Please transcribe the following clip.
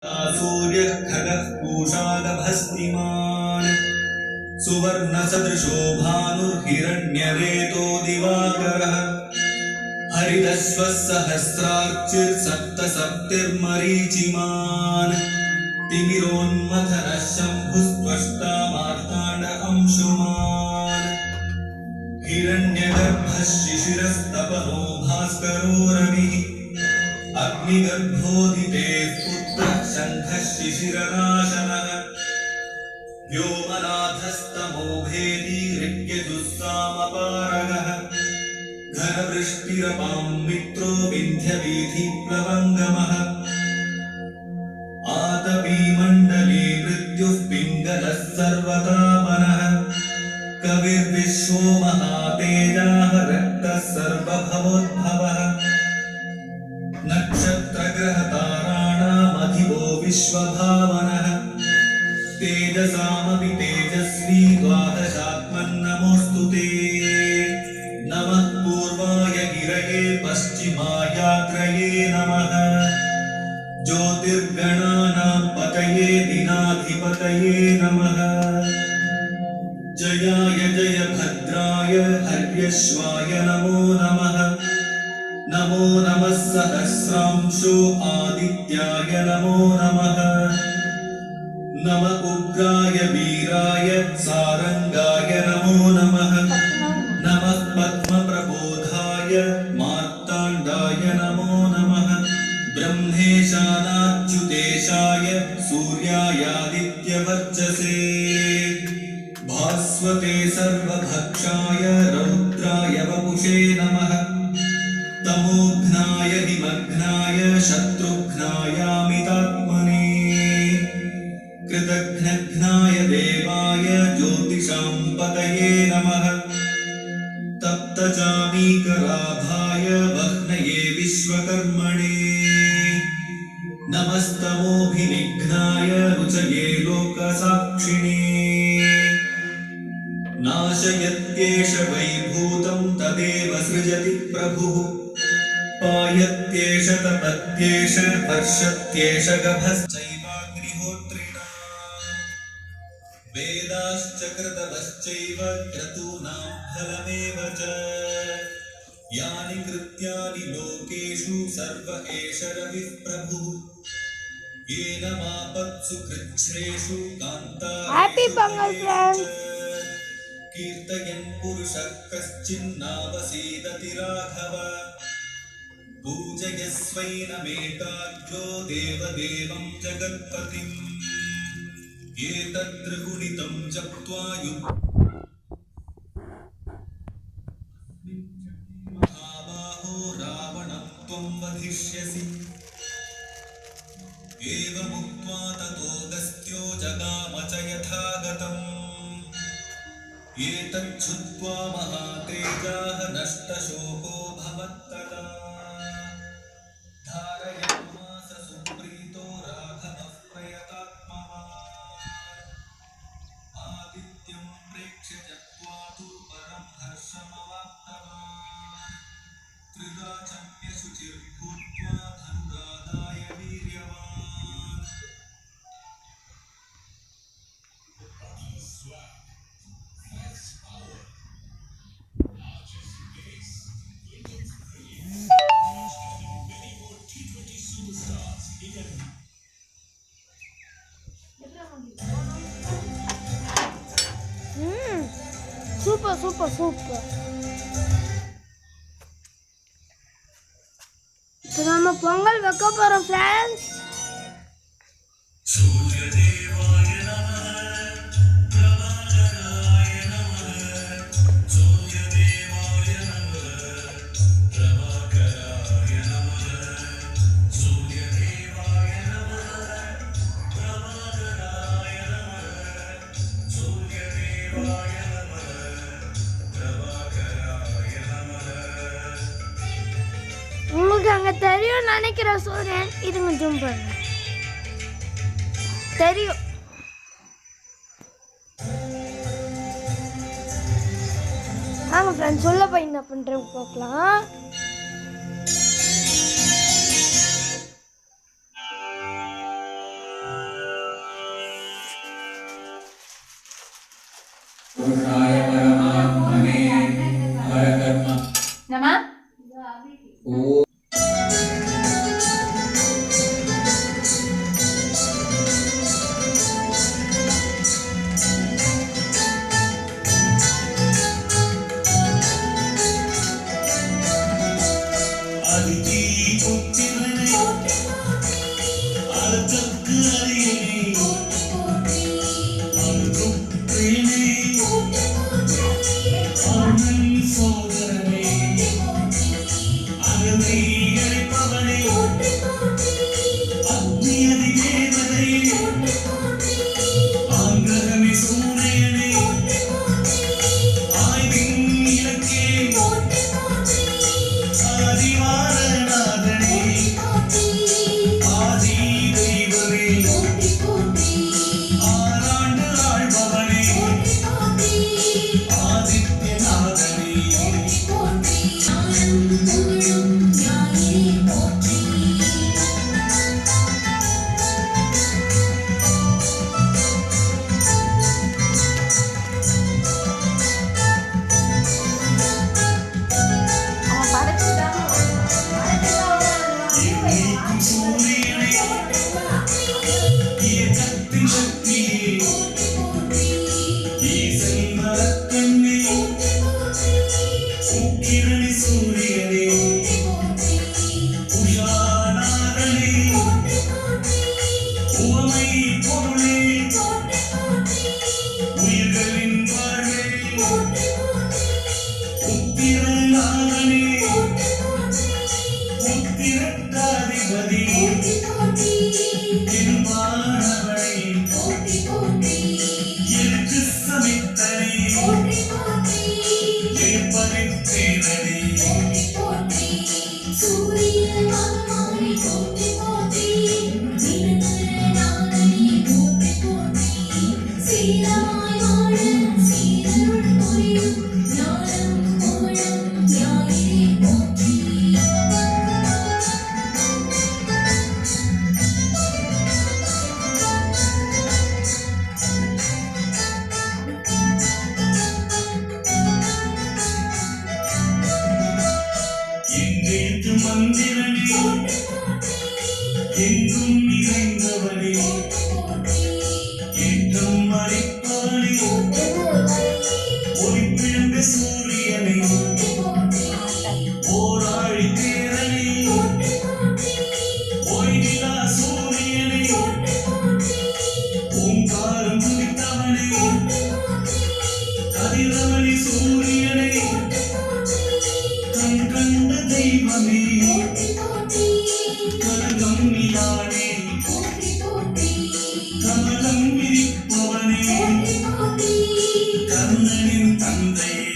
सूर्यः खगः पूषागभस्तिमान् सुवर्णसदृशो भानुर्हिरण्यरेतो दिवाकरः हरिदश्वः सहस्रार्चिर्सप्तसप्तिर्मरीचिमान् तिमिरोन्मथनः शम्भुस्त्वष्टा मार्ताण्ड अंशुमान् हिरण्यगर्भः शिशिरस्तपनो भास्करो रविः अग्निगर्भोदितेः पुत्रः शङ्खः शिशिरनाशनः व्योमनाथस्तमोभेदी ऋग्यजुस्सामपारगः घनवृष्टिरपां मित्रो विन्ध्यवीथिप्लवङ्गमः आतपीमण्डले मृत्युः पिङ्गलः सर्वतापनः कविर्विश्वो महातेजाः रक्तः सर्वभवोद्भवः नक्षत्रग्रहताराणामधिपो विश्वभावनः तेजसामपि तेजस्वी द्वादशात्मन्नमोऽस्तु ते नमः पूर्वाय गिरये पश्चिमायाग्रये नमः ज्योतिर्गणानां पतये दिनाधिपतये नमः जयाय जय भद्राय हर्यश्वाय नमो नमः नमो नमः सहस्रांशो आदित्याय नमो नमः नम उग्राय वीराय सारंगाय नमो नमः नमः पद्मप्रबोधाय मार्ताण्डाय नमो नमः ब्रह्मेशानाच्युतेशाय सूर्यायादित्यवर्चसे भास्वते सर्वभक्षाय रौद्राय वपुषे नमः तमोघ्नाय हिमघ्नाय शत्रुघ्नायामितात्मने कृतघ्नघ्नाय देवाय ज्योतिषां पतये नमः तप्तचामीकराभाय वह्नये विश्वकर्मणे नमस्तमोभिनिघ्नाय रुचये लोकसाक्षिणे नाशयत्येष वैभूतं तदेव सृजति प्रभुः पायत्येष तपत्येष हर्षत्येष गभश्चैवाग्निहोत्रिणा वेदाश्च कृतवश्चैव क्रतूनां फलमेव च यानि कृत्यानि लोकेषु सर्व एष रविः प्रभुः येन मापत्सु कृच्छ्रेषु कान्तारेषु कीर्तयन् पुरुषः कश्चिन्नावसीदति राघव पूजयस्वैनमेकाग्रो देवदेवं जगत्पतिम् एतद्त्रिगुणितं जप्त्वा महाबाहो रावणं त्वं वधिष्यसि एवमुक्त्वा ततोऽगस्त्यो जगाम च यथागतम् एतच्छुत्वा महातेजाः नष्टशोको भवत्तदा धारयामास सुप्रीतो राघवः प्रयतात्मवान् आदित्यं प्रेक्ष्य जत्वा तु परं हर्षमवाप्तवान् त्रिराचम्य शुचिर्भूत्वा धनुरादाय वीर्यवान् Super, super, super. இப்போ நம்ம பொங்கல் வைக்க போறோம் ஃப்ரெண்ட்ஸ். உங்களுக்கு அங்கே தெரியும் நினைக்கிற சூரியன் இதுங்க ஜூம் பண்ணுங்க தெரியும். வாங்க ஃப்ரெண்ட்ஸ் சொல்ல போய் என்ன பண்ணுறேன் பார்க்கலாம். இயக்கத்தின் சக்தியே ஈசன் மரக்கண்ணே உக்கிரணி சூரியனே உஷாநாதனே உவமை பொருளே உயிர்களின் வாழ்வே உத்திரநாதனே உத்திரத்தாதிபதி திருமானவனே எனக்கு சமித்தனே ஏற்பரித்தேனே எங்கேற்று மந்திரனே எங்கும் நிறைந்தவனே என்றும் அழைப்பானே ஒளிப்பிழந்த சூரியனே போராழி தேரனே ஓய்நிலா சூரியனே ஓங்காரம் துதித்தவனே கதிரவனி சூரியனே கண் கண்ட தெய்வமே கனகம் நிலானே கமலம் விரிப்பவனே கர்ணனின் தந்தையே